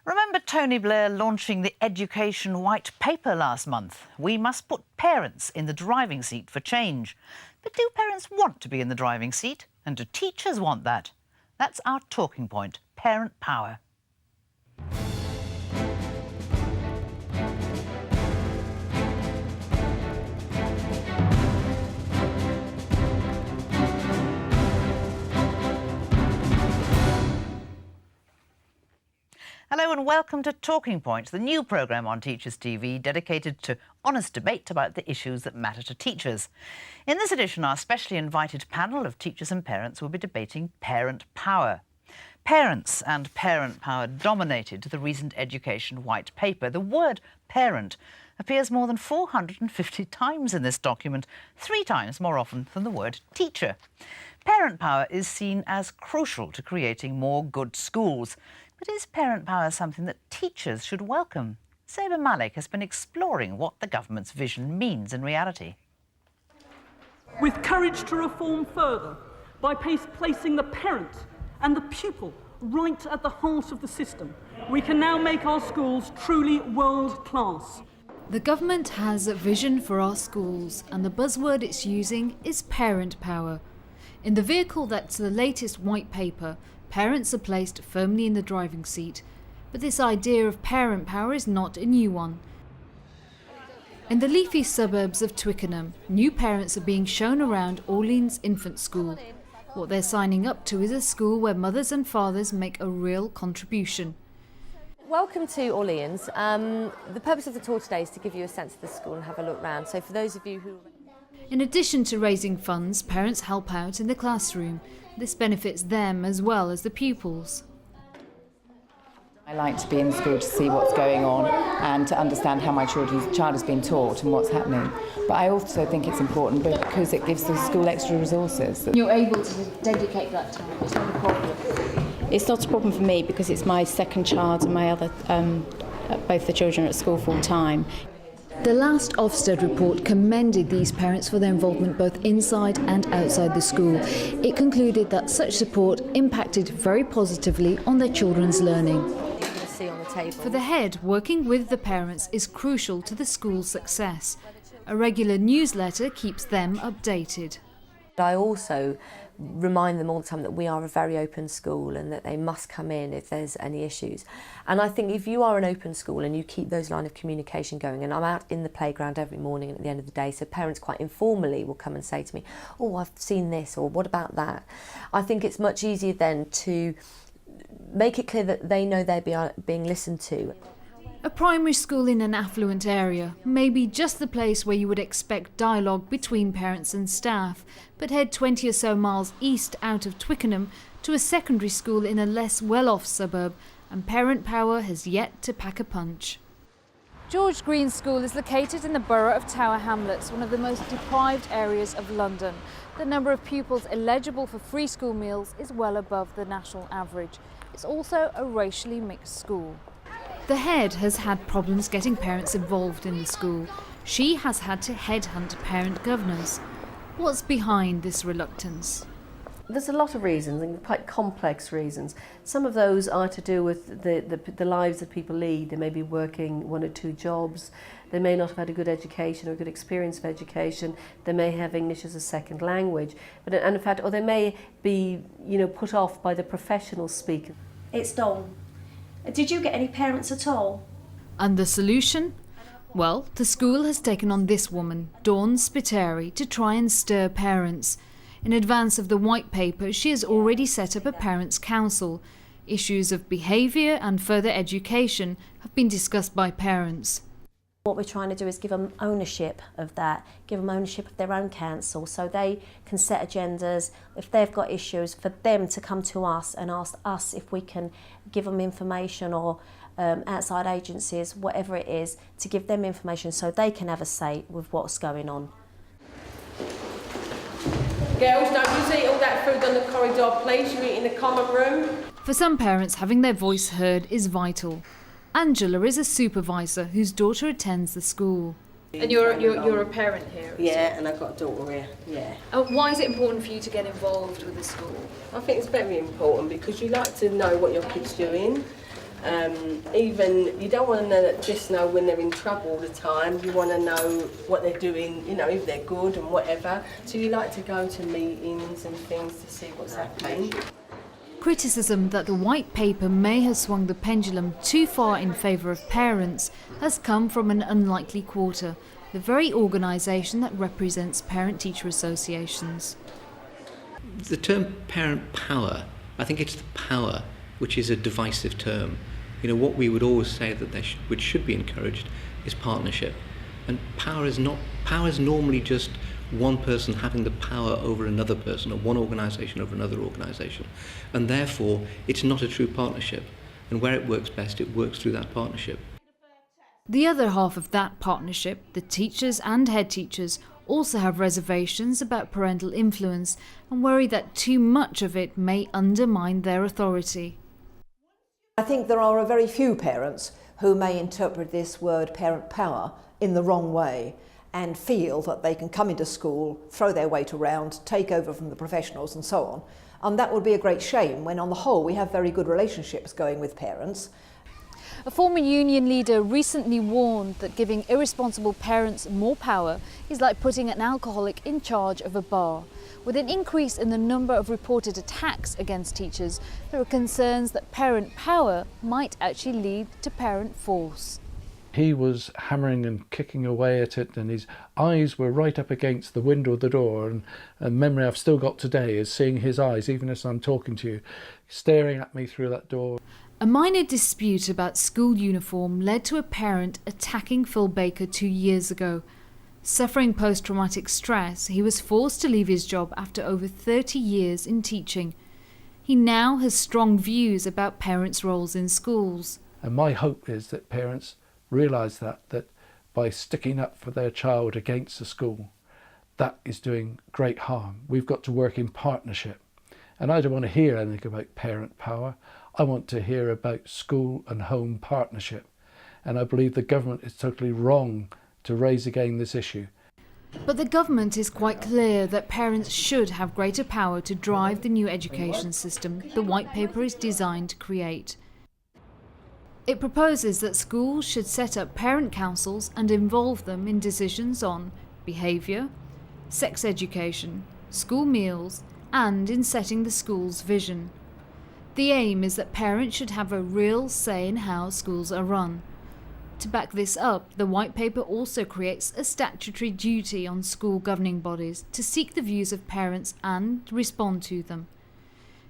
Remember Tony Blair launching the Education White Paper last month? We must put parents in the driving seat for change. But do parents want to be in the driving seat? And do teachers want that? That's our talking point, parent power. Hello and welcome to Talking Point, the new programme on Teachers TV dedicated to honest debate about the issues that matter to teachers. In this edition, our specially invited panel of teachers and parents will be debating parent power. Parents and parent power dominated the recent Education White Paper. The word parent appears more than 450 times in this document, 3 times more often than the word teacher. Parent power is seen as crucial to creating more good schools. But is parent power something that teachers should welcome? Saber Malik has been exploring what the government's vision means in reality. With courage to reform further by placing the parent and the pupil right at the heart of the system, we can now make our schools truly world-class. The government has a vision for our schools, and the buzzword it's using is parent power. In the vehicle that's the latest white paper, parents are placed firmly in the driving seat, but this idea of parent power is not a new one. In the leafy suburbs of Twickenham, new parents are being shown around Orleans Infant School. What they're signing up to is a school where mothers and fathers make a real contribution. Welcome to Orleans. The purpose of the tour today is to give you a sense of the school and have a look round. So for those of you who... In addition to raising funds, parents help out in the classroom. This benefits them as well as the pupils. I like to be in school to see what's going on and to understand how my child has been taught and what's happening. But I also think it's important because it gives the school extra resources. You're able to dedicate that time, it's not a problem. It's not a problem for me because it's my second child and my other, both the children are at school full time. The last Ofsted report commended these parents for their involvement both inside and outside the school. It concluded that such support impacted very positively on their children's learning. For the head, working with the parents is crucial to the school's success. A regular newsletter keeps them updated. I also remind them all the time that we are a very open school and that they must come in if there's any issues. And I think if you are an open school and you keep those lines of communication going, and I'm out in the playground every morning at the end of the day, so parents quite informally will come and say to me, oh, I've seen this, or what about that? I think it's much easier then to make it clear that they know they're being listened to. A primary school in an affluent area may be just the place where you would expect dialogue between parents and staff, but head 20 or so miles east out of Twickenham to a secondary school in a less well-off suburb, and parent power has yet to pack a punch. George Green School is located in the borough of Tower Hamlets, one of the most deprived areas of London. The number of pupils eligible for free school meals is well above the national average. It's also a racially mixed school. The head has had problems getting parents involved in the school. She has had to headhunt parent governors. What's behind this reluctance? There's a lot of reasons, and quite complex reasons. Some of those are to do with the lives that people lead. They may be working 1 or 2 jobs. They may not have had a good education or a good experience of education. They may have English as a second language. And in fact, or they may be, put off by the professional speaker. It's Dawn. Did you get any parents at all? And the solution? Well, the school has taken on this woman, Dawn Spiteri, to try and stir parents. In advance of the white paper, she has already set up a parents' council. Issues of behaviour and further education have been discussed by parents. What we're trying to do is give them ownership of that, give them ownership of their own council so they can set agendas. If they've got issues, for them to come to us and ask us if we can give them information, or outside agencies, whatever it is, to give them information so they can have a say with what's going on. Girls, don't you eat all that food on the corridor, please. You eat in the common room. For some parents, having their voice heard is vital. Angela is a supervisor whose daughter attends the school. And you're a parent here? Yeah, and I've got a daughter here, yeah. Why is it important for you to get involved with the school? I think it's very important because you like to know what your kid's doing. Even, you don't want to know just know when they're in trouble all the time. You want to know what they're doing, you know, if they're good and whatever. So you like to go to meetings and things to see what's happening. Criticism that the white paper may have swung the pendulum too far in favour of parents has come from an unlikely quarter, the very organisation that represents parent-teacher associations. The term parent power, I think it's the power which is a divisive term. You know, what we would always say that which should be encouraged is partnership. And power is normally just one person having the power over another person, or one organisation over another organisation. And therefore, it's not a true partnership. And where it works best, it works through that partnership. The other half of that partnership, the teachers and head teachers, also have reservations about parental influence and worry that too much of it may undermine their authority. I think there are a very few parents who may interpret this word parent power in the wrong way and feel that they can come into school, throw their weight around, take over from the professionals and so on. And that would be a great shame when on the whole we have very good relationships going with parents. A former union leader recently warned that giving irresponsible parents more power is like putting an alcoholic in charge of a bar. With an increase in the number of reported attacks against teachers, there are concerns that parent power might actually lead to parent force. He was hammering and kicking away at it, and his eyes were right up against the window of the door, and a memory I've still got today is seeing his eyes, even as I'm talking to you, staring at me through that door. A minor dispute about school uniform led to a parent attacking Phil Baker 2 years ago. Suffering post-traumatic stress, he was forced to leave his job after over 30 years in teaching. He now has strong views about parents' roles in schools. And my hope is that parents realise that by sticking up for their child against the school, that is doing great harm. We've got to work in partnership. And I don't want to hear anything about parent power. I want to hear about school and home partnership. And I believe the government is totally wrong to raise again this issue. But the government is quite clear that parents should have greater power to drive the new education system the white paper is designed to create. It proposes that schools should set up parent councils and involve them in decisions on behaviour, sex education, school meals, and in setting the school's vision. The aim is that parents should have a real say in how schools are run. To back this up, the white paper also creates a statutory duty on school governing bodies to seek the views of parents and respond to them.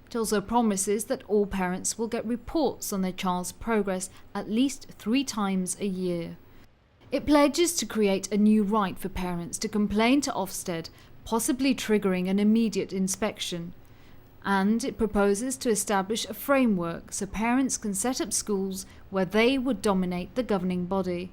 It also promises that all parents will get reports on their child's progress at least 3 times a year. It pledges to create a new right for parents to complain to Ofsted, possibly triggering an immediate inspection. And it proposes to establish a framework so parents can set up schools where they would dominate the governing body.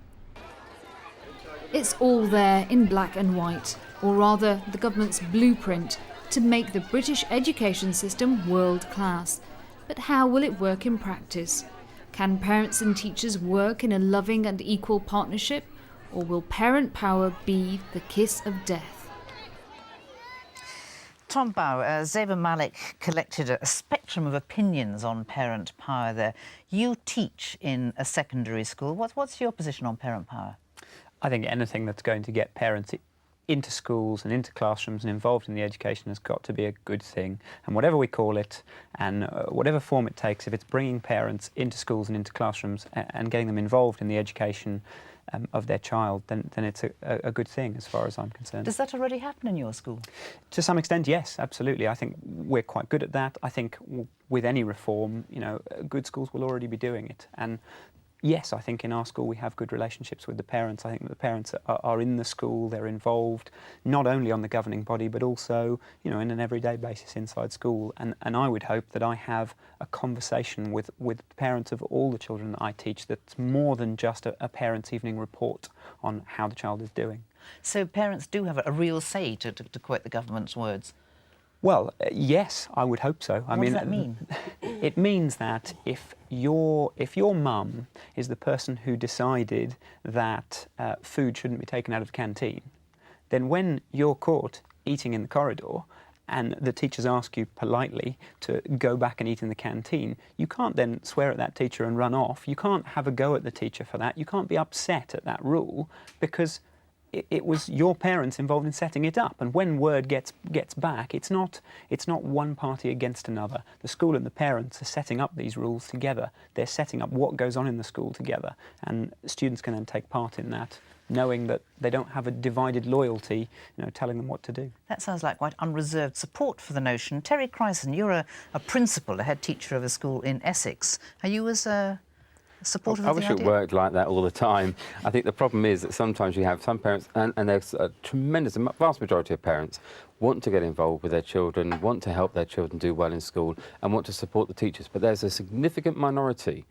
It's all there in black and white, or rather the government's blueprint, to make the British education system world-class. But how will it work in practice? Can parents and teachers work in a loving and equal partnership, or will parent power be the kiss of death? Tom Bow, Zeba Malik collected a spectrum of opinions on parent power there. You teach in a secondary school. What's your position on parent power? I think anything that's going to get parents into schools and into classrooms and involved in the education has got to be a good thing. And whatever we call it, and whatever form it takes, if it's bringing parents into schools and into classrooms and getting them involved in the education of their child, then it's a good thing as far as I'm concerned. Does that already happen in your school? To some extent, yes, absolutely. I think we're quite good at that. I think with any reform, you know, good schools will already be doing it. And yes, I think in our school we have good relationships with the parents. I think that the parents are in the school, they're involved, not only on the governing body, but also, you know, in an everyday basis inside school. And I would hope that I have a conversation with parents of all the children that I teach that's more than just a parents' evening report on how the child is doing. So parents do have a real say, to quote the government's words? Well, yes, I would hope so. What does that mean? It means that if your mum is the person who decided that food shouldn't be taken out of the canteen, then when you're caught eating in the corridor and the teachers ask you politely to go back and eat in the canteen, you can't then swear at that teacher and run off. You can't have a go at the teacher for that. You can't be upset at that rule because it was your parents involved in setting it up. And when word gets back, it's not one party against another. The school and the parents are setting up these rules together. They're setting up what goes on in the school together, and students can then take part in that, knowing that they don't have a divided loyalty, telling them what to do. That sounds like quite unreserved support for the notion. Terry Chryson, you're a principal, a head teacher of a school in Essex. Are you as supportive of the idea? I wish it worked like that all the time. I think the problem is that sometimes you have some parents, and there's a vast majority of parents, want to get involved with their children, want to help their children do well in school, and want to support the teachers. But there's a significant minority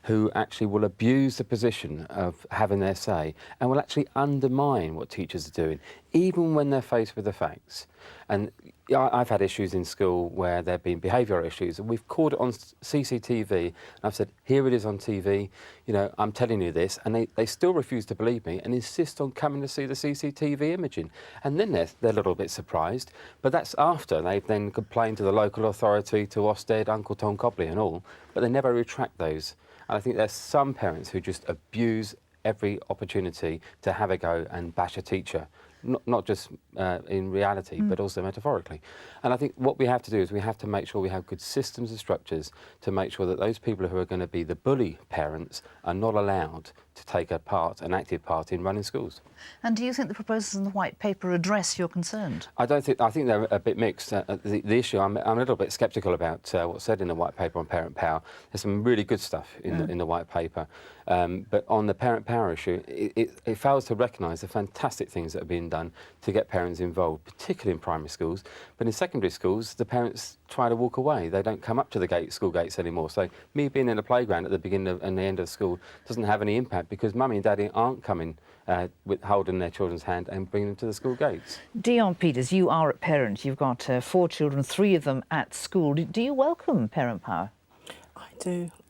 who actually will abuse the position of having their say and will actually undermine what teachers are doing, even when they're faced with the facts. And I've had issues in school where there have been behavioural issues, and we've caught it on CCTV, and I've said, here it is on TV, I'm telling you this, and they still refuse to believe me and insist on coming to see the CCTV imaging. And then they're a little bit surprised, but that's after they've then complained to the local authority, to Ofsted, Uncle Tom Cobley and all, but they never retract those. And I think there's some parents who just abuse every opportunity to have a go and bash a teacher. Not just in reality, but also metaphorically. And I think what we have to do is we have to make sure we have good systems and structures to make sure that those people who are going to be the bully parents are not allowed to take an active part in running schools. And do you think the proposals in the white paper address your concerns? I think they're a bit mixed. The issue, I'm a little bit sceptical about what's said in the white paper on parent power. There's some really good stuff in the white paper. But on the parent power issue, it fails to recognise the fantastic things that are being done to get parents involved, particularly in primary schools. But in secondary schools, the parents try to walk away. They don't come up to the school gates anymore. So me being in a playground at the beginning and the end of school doesn't have any impact because mummy and daddy aren't coming holding their children's hand and bringing them to the school gates. Dion Peters, you are a parent. You've got 4 children, 3 of them at school. Do you welcome parent power?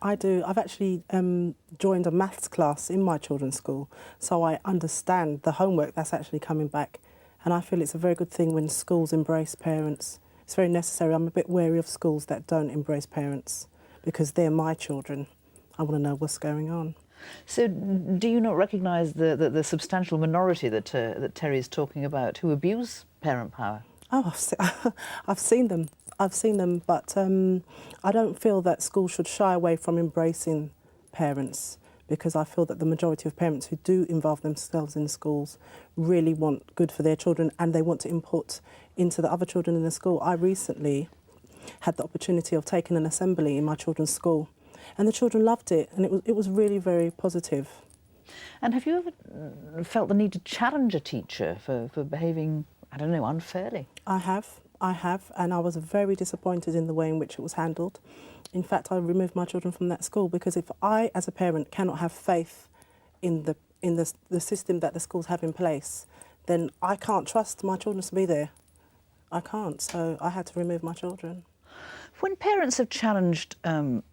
I do. I've actually joined a maths class in my children's school, so I understand the homework that's actually coming back, and I feel it's a very good thing when schools embrace parents. It's very necessary. I'm a bit wary of schools that don't embrace parents because they're my children. I want to know what's going on. So do you not recognise the substantial minority that Terry is talking about who abuse parent power? Oh, I've seen them. I've seen them, but I don't feel that schools should shy away from embracing parents because I feel that the majority of parents who do involve themselves in schools really want good for their children and they want to input into the other children in the school. I recently had the opportunity of taking an assembly in my children's school and the children loved it and it was really very positive. And have you ever felt the need to challenge a teacher for behaving, I don't know, unfairly? I have, and I was very disappointed in the way in which it was handled. In fact, I removed my children from that school because if I, as a parent, cannot have faith in the system that the schools have in place, then I can't trust my children to be there. I can't, so I had to remove my children. When parents have challenged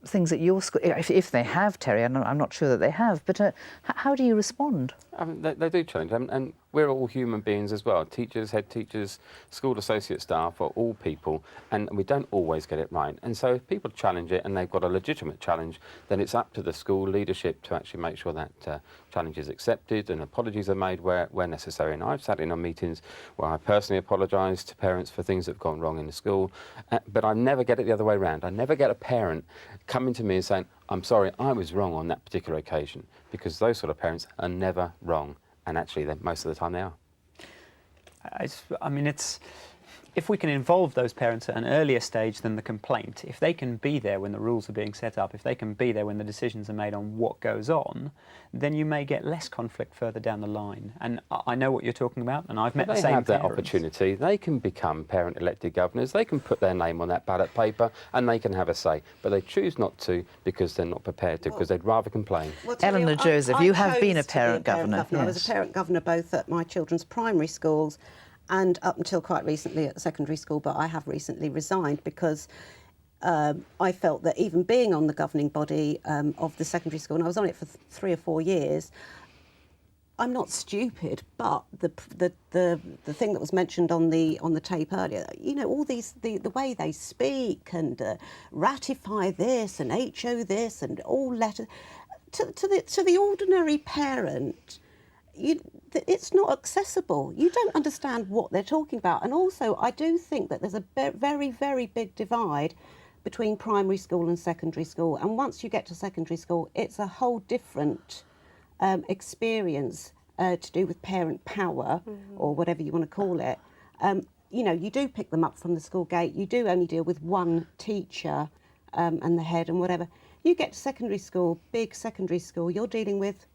things at your school, if they have, Terry, I'm not sure that they have, but how do you respond? They do challenge, and we're all human beings as well. Teachers, head teachers, school associate staff are all people, and we don't always get it right. And so if people challenge it and they've got a legitimate challenge, then it's up to the school leadership to actually make sure that challenge is accepted and apologies are made where necessary. And I've sat in on meetings where I personally apologise to parents for things that have gone wrong in the school, but I never get it the other way around. I never get a parent coming to me and saying, I'm sorry, I was wrong on that particular occasion, because those sort of parents are never wrong, and actually most of the time they are. I mean, if we can involve those parents at an earlier stage than the complaint, if they can be there when the rules are being set up, if they can be there when the decisions are made on what goes on, then you may get less conflict further down the line. And I know what you're talking about, and I've met the same parents. They have that opportunity. They can become parent-elected governors. They can put their name on that ballot paper, and they can have a say. But they choose not to because they're not prepared to, because they'd rather complain. Well, Eleanor Joseph, you have been a parent governor. Yes. I was a parent governor both at my children's primary schools and up until quite recently at secondary school, but I have recently resigned because I felt that even being on the governing body of the secondary school, and I was on it for 3 or 4 years, I'm not stupid, but the thing that was mentioned on the tape earlier, you know, all these the way they speak and ratify this and HO this and all letters to the ordinary parent. It's not accessible. You don't understand what they're talking about. And also, I do think that there's a very, very big divide between primary school and secondary school. And once you get to secondary school, it's a whole different experience to do with parent power, or whatever you want to call it. You know, you do pick them up from the school gate. You do only deal with one teacher and the head and whatever. You get to secondary school, big secondary school, you're dealing with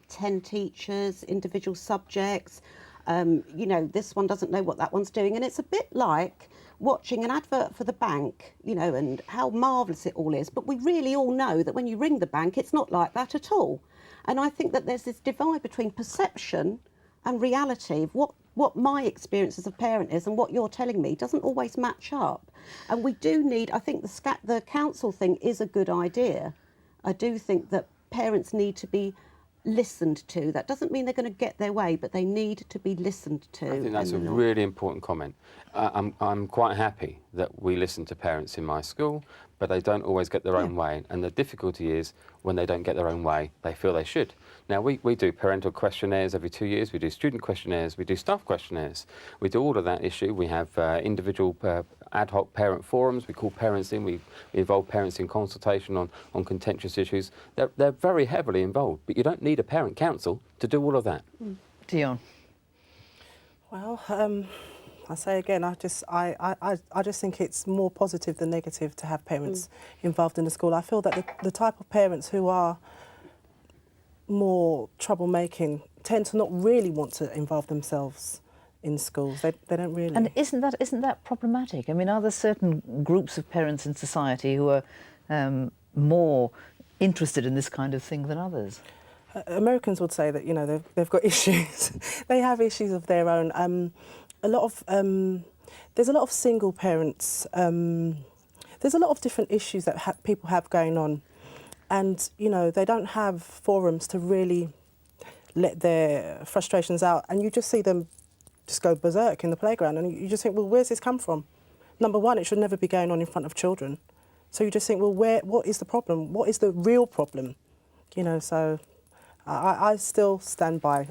10 teachers, individual subjects. You know, this one doesn't know what that one's doing. And it's a bit like watching an advert for the bank, you know, and how marvellous it all is. But we really all know that when you ring the bank, it's not like that at all. And I think that there's this divide between perception and reality of what my experience as a parent is and what you're telling me doesn't always match up. And we do need, I think the council thing is a good idea. I do think that parents need to be listened to. That doesn't mean they're going to get their way, but they need to be listened to. I think that's a really important comment. I'm quite happy that we listen to parents in my school, but they don't always get their own way. And the difficulty is when they don't get their own way, they feel they should. Now, we do parental questionnaires every 2 years, we do student questionnaires, we do staff questionnaires. We do all of that issue. We have individual ad hoc parent forums, we call parents in, we involve parents in consultation on contentious issues. They're very heavily involved, but you don't need a parent council to do all of that. Dion. Well, I say again, I just think it's more positive than negative to have parents involved in the school. I feel that the type of parents who are more troublemaking tend to not really want to involve themselves in schools. They don't really. And isn't that problematic? I mean, are there certain groups of parents in society who are more interested in this kind of thing than others? Americans would say that, you know, they've got issues. They have issues of their own. There's a lot of single parents. There's a lot of different issues that people have going on, and you know, they don't have forums to really let their frustrations out, and you just see them just go berserk in the playground, and you just think, well, where's this come from? Number one, it should never be going on in front of children. So you just think, well, what is the problem? What is the real problem? You know, so I still stand by.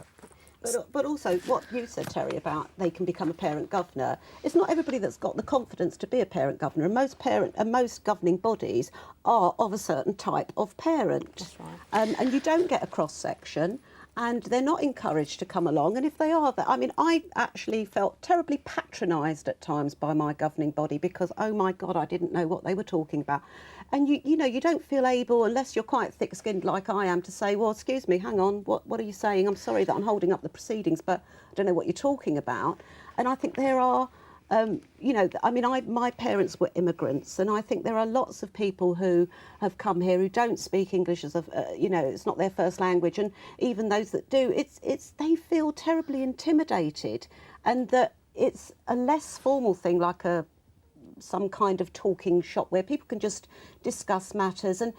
But also, what you said, Terry, about they can become a parent governor, it's not everybody that's got the confidence to be a parent governor. And most governing bodies are of a certain type of parent. That's right. And you don't get a cross-section, and they're not encouraged to come along. And if they are, I mean, I actually felt terribly patronised at times by my governing body because, oh my God, I didn't know what they were talking about. And you know, you don't feel able, unless you're quite thick-skinned like I am, to say, well, excuse me, hang on, what are you saying? I'm sorry that I'm holding up the proceedings, but I don't know what you're talking about. And I think there are, you know, I mean, my parents were immigrants, and I think there are lots of people who have come here who don't speak English as you know, it's not their first language, and even those that do, they feel terribly intimidated, and that it's a less formal thing, like some kind of talking shop where people can just discuss matters, and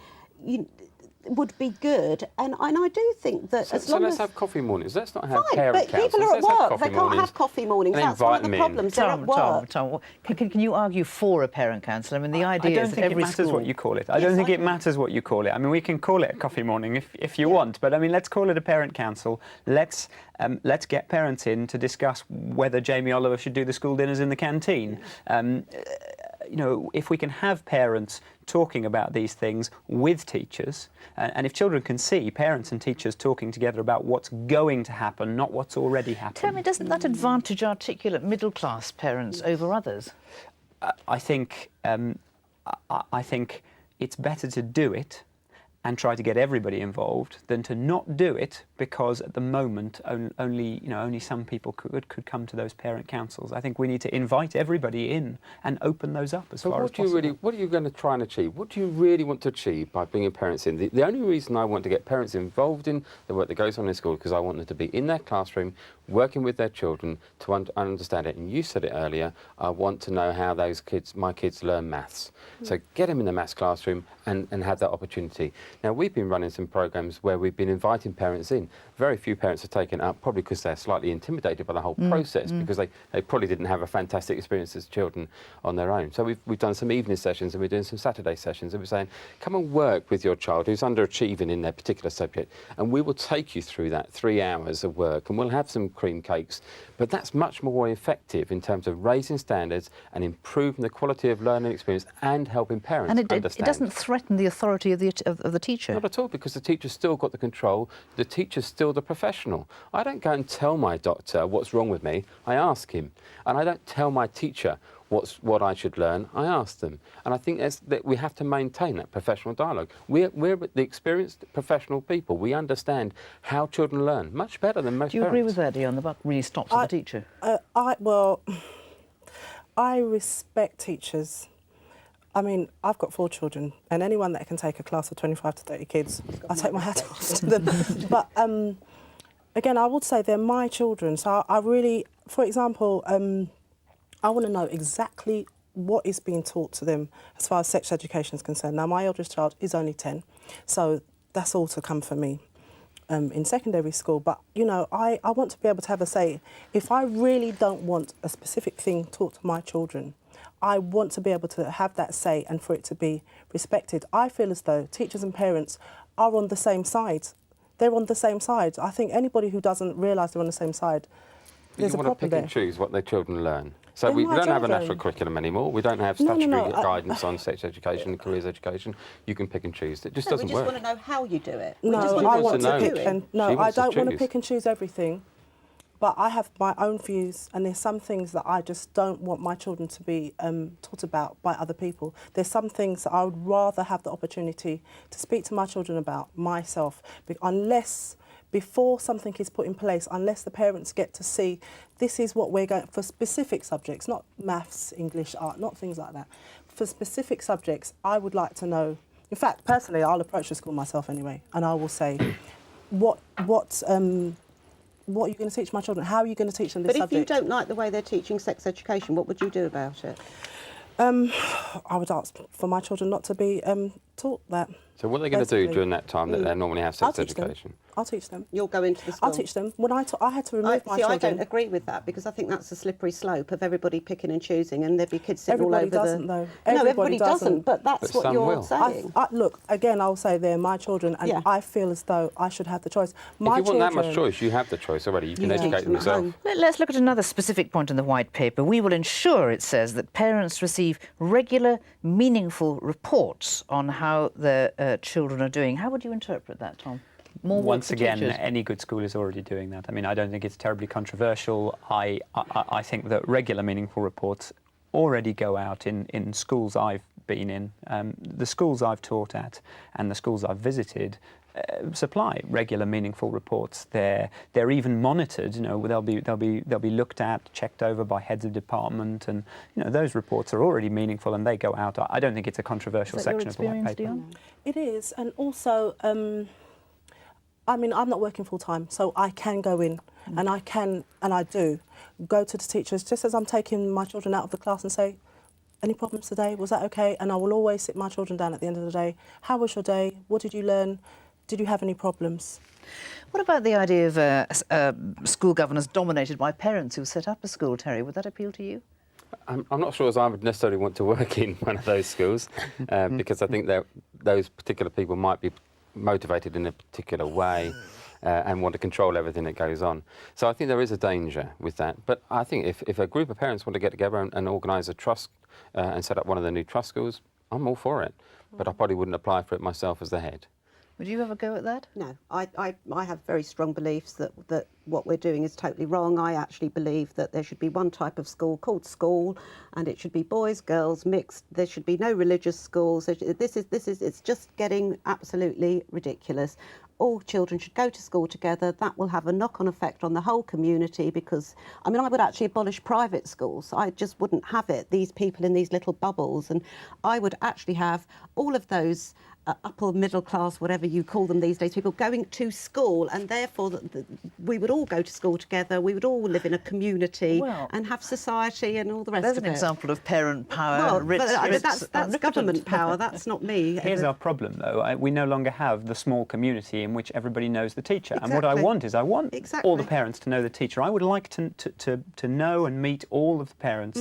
would be good. And I do think that so let's have coffee mornings. Let's not have parent but councils. people are at Let's work. They can't have coffee mornings. That's one of the problems. They're at work. Tom, can you argue for a parent council? I mean, the idea is that every I don't think it matters school... what you call it. I don't think it matters what you call it. I mean, we can call it a coffee morning if you want, but I mean, let's call it a parent council. Let's get parents in to discuss whether Jamie Oliver should do the school dinners in the canteen. You know, if we can have parents talking about these things with teachers, and if children can see parents and teachers talking together about what's going to happen, not what's already happened. Tell me, doesn't that advantage articulate middle-class parents over others? I think it's better to do it and try to get everybody involved than to not do it because at the moment only some people could come to those parent councils. I think we need to invite everybody in and open those up as far as possible. What are you going to try and achieve? What do you really want to achieve by bringing parents in? The only reason I want to get parents involved in the work that goes on in school is because I want them to be in their classroom working with their children to understand it. And you said it earlier, I want to know how my kids learn maths. So get them in the maths classroom and have that opportunity. Now, we've been running some programs where we've been inviting parents in. Very few parents have taken it up, probably because they're slightly intimidated by the whole process, because they probably didn't have a fantastic experience as children on their own. So we've done some evening sessions, and we're doing some Saturday sessions, and we're saying, come and work with your child who's underachieving in their particular subject, and we will take you through that 3 hours of work, and we'll have some cream cakes. But that's much more effective in terms of raising standards and improving the quality of learning experience and helping parents understand. And it doesn't threaten the authority of the teacher? Not at all, because the teacher's still got the control, the teacher's still the professional. I don't go and tell my doctor what's wrong with me, I ask him. And I don't tell my teacher what I should learn, I ask them. And I think that we have to maintain that professional dialogue. We're the experienced professional people. We understand how children learn much better than most parents. Do you agree with that, Dion? The buck really stops at the teacher? I respect teachers. I mean, I've got 4 children, and anyone that can take a class of 25 to 30 kids, I take my hat off to them. But again, I would say they're my children. So I really, for example, I want to know exactly what is being taught to them as far as sex education is concerned. Now, my eldest child is only 10, so that's all to come for me in secondary school. But, you know, I want to be able to have a say. If I really don't want a specific thing taught to my children, I want to be able to have that say and for it to be respected. I feel as though teachers and parents are on the same side. They're on the same side. I think anybody who doesn't realise they're on the same side, there's a problem there. You want to pick and choose what their children learn. So we don't have a national curriculum anymore. We don't have statutory guidance on sex education and careers education. You can pick and choose. It just doesn't work. We just want to know how you do it. No, I want to pick and I don't want to pick and choose everything. But I have my own views, and there's some things that I just don't want my children to be taught about by other people. There's some things that I would rather have the opportunity to speak to my children about myself, unless before something is put in place, unless the parents get to see this is what we're going for specific subjects, not maths, English, art, not things like that. For specific subjects, I would like to know. In fact, personally, I'll approach the school myself anyway, and I will say, what are you going to teach my children? How are you going to teach them this subject? But if you don't like the way they're teaching sex education, what would you do about it? I would ask for my children not to be taught that. So what are they going to do during that time that they normally have sex education? I'll teach them. You'll go into the school? I'll teach them. When I had to remove my children... I don't agree with that, because I think that's a slippery slope of everybody picking and choosing, and there'd be kids sitting all over the... Everybody doesn't, though. No, everybody doesn't, but that's what you're saying. Look, again, I'll say they're my children, and I feel as though I should have the choice. If you want that much choice, you have the choice already. You can educate them yourself. Let's look at another specific point in the white paper. We will ensure, it says, that parents receive regular, meaningful reports on how their children are doing. How would you interpret that, Tom? Once again, any good school is already doing that. I mean, I don't think it's terribly controversial. I think that regular, meaningful reports already go out in schools I've been in. The schools I've taught at and the schools I've visited supply regular, meaningful reports. They're even monitored. You know, they'll be looked at, checked over by heads of department, and you know those reports are already meaningful and they go out. I don't think it's a controversial section of the white paper. Dion? It is, and also, I mean, I'm not working full time, so I can go in, and I can, and I do, go to the teachers just as I'm taking my children out of the class and say, any problems today? Was that okay? And I will always sit my children down at the end of the day. How was your day? What did you learn? Did you have any problems? What about the idea of school governors dominated by parents who set up a school, Terry? Would that appeal to you? I'm not sure as I would necessarily want to work in one of those schools because I think that those particular people might be motivated in a particular way and want to control everything that goes on. So I think there is a danger with that. But I think if a group of parents want to get together and organise a trust and set up one of the new trust schools, I'm all for it. But I probably wouldn't apply for it myself as the head. Would you ever go at that? No, I have very strong beliefs that what we're doing is totally wrong. I actually believe that there should be one type of school called school, and it should be boys, girls, mixed. There should be no religious schools. It's just getting absolutely ridiculous. All children should go to school together. That will have a knock-on effect on the whole community because, I mean, I would actually abolish private schools. I just wouldn't have it, these people in these little bubbles. And I would actually have all of those upper middle class, whatever you call them these days, people going to school, and therefore we would all go to school together, we would all live in a community and have society and all the rest of it. There's an example of parent power. Well, that's government power, that's not me. Here's our problem, though. We no longer have the small community in which everybody knows the teacher. Exactly. And what I want is Exactly. all the parents to know the teacher. I would like to know and meet all of the parents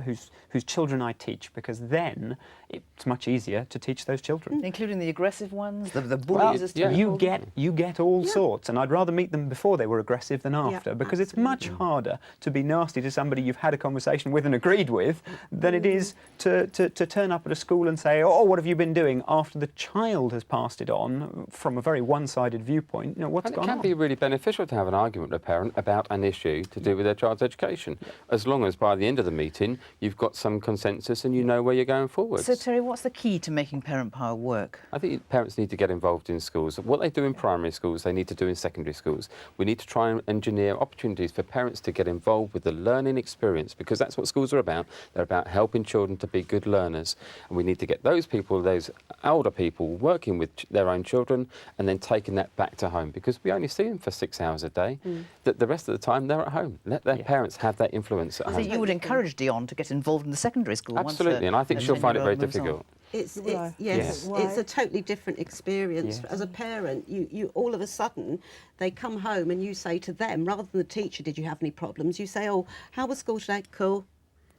whose children I teach, because then it's much easier to teach those children. Including the aggressive ones, the bullies. You get all sorts, and I'd rather meet them before they were aggressive than after, because it's much harder to be nasty to somebody you've had a conversation with and agreed with than it is to turn up at a school and say, oh, what have you been doing, after the child has passed it on from a very one-sided viewpoint. What's gone on? It can be really beneficial to have an argument with a parent about an issue to do with their child's education, as long as by the end of the meeting you've got some consensus and you know where you're going forward. So, Terry, what's the key to making parent power work? I think parents need to get involved in schools. What they do in primary schools, they need to do in secondary schools. We need to try and engineer opportunities for parents to get involved with the learning experience, because that's what schools are about. They're about helping children to be good learners. And we need to get those people, those older people, working with their own children and then taking that back to home, because we only see them for 6 hours a day. That the rest of the time they're at home. Let their parents have that influence at home. I think you would encourage Dion to get involved in the secondary school. Absolutely, and I think she'll find it very difficult. It's a totally different experience. As a parent, you all of a sudden, they come home and you say to them, rather than the teacher, did you have any problems? You say, oh, how was school today? Cool.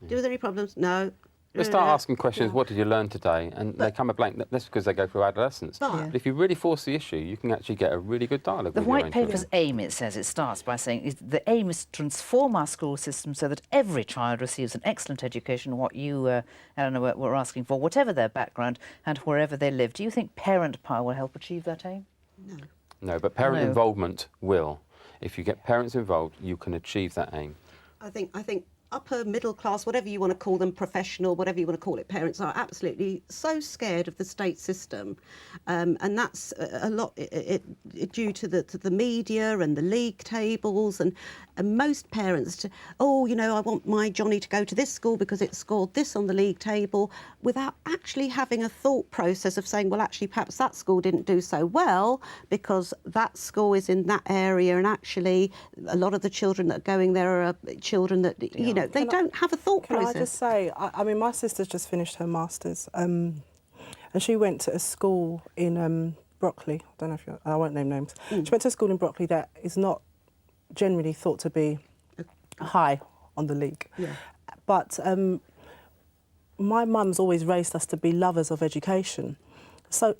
Do there any problems? No. They start asking questions, what did you learn today? And they come a blank. That's because they go through adolescence. But if you really force the issue, you can actually get a really good dialogue with your own children. The white paper's aim, it says, it starts by saying, the aim is to transform our school system so that every child receives an excellent education, what you, Eleanor, were asking for, whatever their background and wherever they live. Do you think parent power will help achieve that aim? No. No, but parent involvement will. If you get parents involved, you can achieve that aim. I think upper middle class, whatever you want to call them, professional, whatever you want to call it, parents are absolutely so scared of the state system, and that's a lot due to the media and the league tables, and most parents, oh, you know, I want my Johnny to go to this school because it scored this on the league table, without actually having a thought process of saying, well, actually, perhaps that school didn't do so well because that school is in that area, and actually a lot of the children that are going there are children that, you know, they don't have a thought process. Can I just say, I mean, my sister's just finished her masters, and she went to a school in Brockley. I don't know if I won't name names. She went to a school in Brockley that is not generally thought to be high on the league. But my mum's always raised us to be lovers of education. So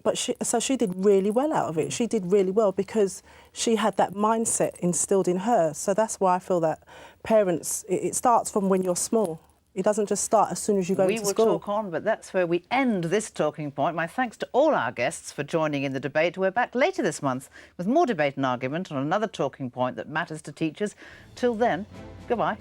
she did really well out of it. She did really well because she had that mindset instilled in her. So that's why I feel that parents, it starts from when you're small. It doesn't just start as soon as you go into school. We will talk on, but that's where we end this talking point. My thanks to all our guests for joining in the debate. We're back later this month with more debate and argument on another talking point that matters to teachers. Till then, goodbye.